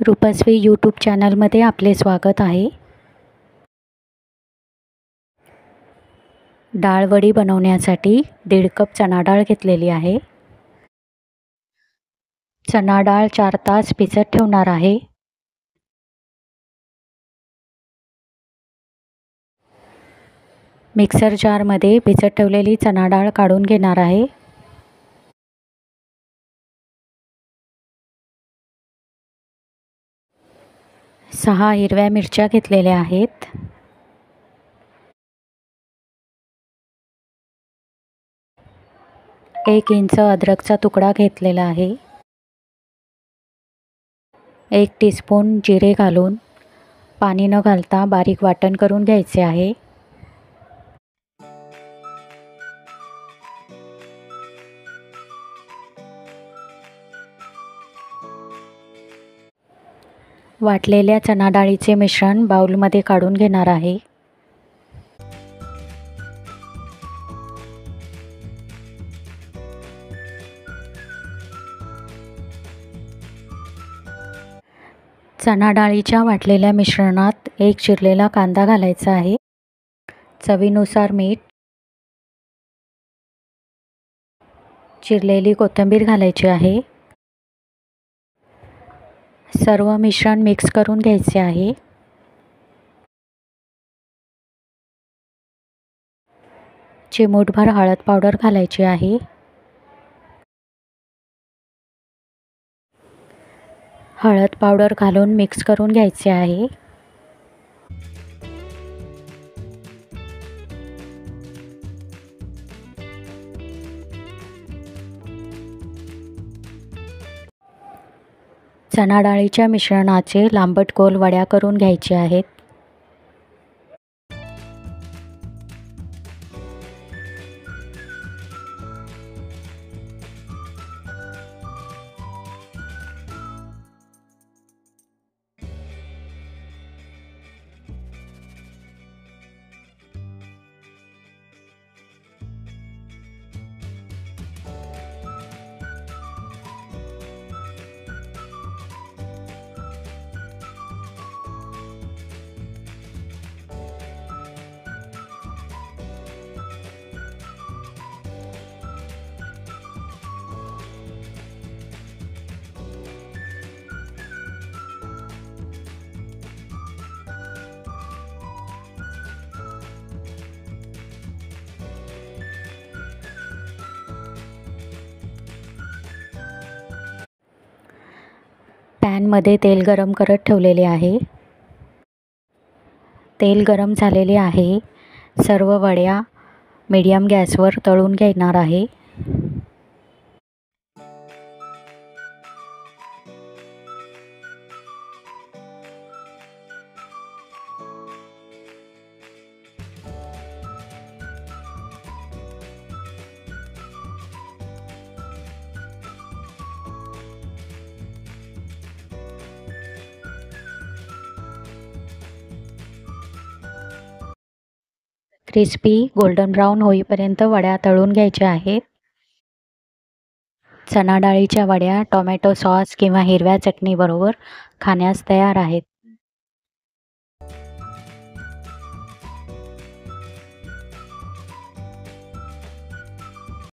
Rupashree YouTube चॅनलमध्ये आपले स्वागत आहे। डाळ वडी बनवण्यासाठी 1.5 कप चणा डाळ घेतलेली आहे। चणा डाळ 4 तास भिजत ठेवणार आहे। मिक्सर जारमध्ये भिजत ठेवलेली चणा डाळ काढून घेणार आहे। सहा हिरव्या मिरच्या घेतलेल्या आहेत। एक इंच अद्रकचा तुकडा घेतलेला आहे। 1 टीस्पून जिरे घालून पाणी न घालता बारीक वाटण करून घ्यायचे आहे। वाटलेल्या चणा डाळीचे मिश्रण बाउलमध्ये काढून घेणार आहे। चणा डाळीच्या वाटलेल्या मिश्रणात 1 चिरलेला कांदा घालायचा आहे। चवीनुसार मीठ, चिरलेली कोथिंबीर घालायची आहे। सर्व मिश्रण मिक्स करून घ्यायचे आहे। चिमूटभर हळद पावडर घालायची आहे। हळद पावडर घालून मिक्स करून घ्यायचे आहे। चणा डाळीच्या मिश्रणाचे लांबट गोल वड्या करून घ्यायचे आहेत। पॅनमध्ये तेल गरम करत ठेवलेले आहे। तेल गरम झालेले आहे। सर्व वड्या मीडियम गॅसवर तळून घेणार आहे। क्रिस्पी गोल्डन ब्राउन होईपर्यंत वड्या तळून घ्यायच्या आहेत। चणा डाळीच्या वड्या टोमॅटो सॉस किंवा हिरव्या चटणीबरोबर खाण्यास तयार आहेत।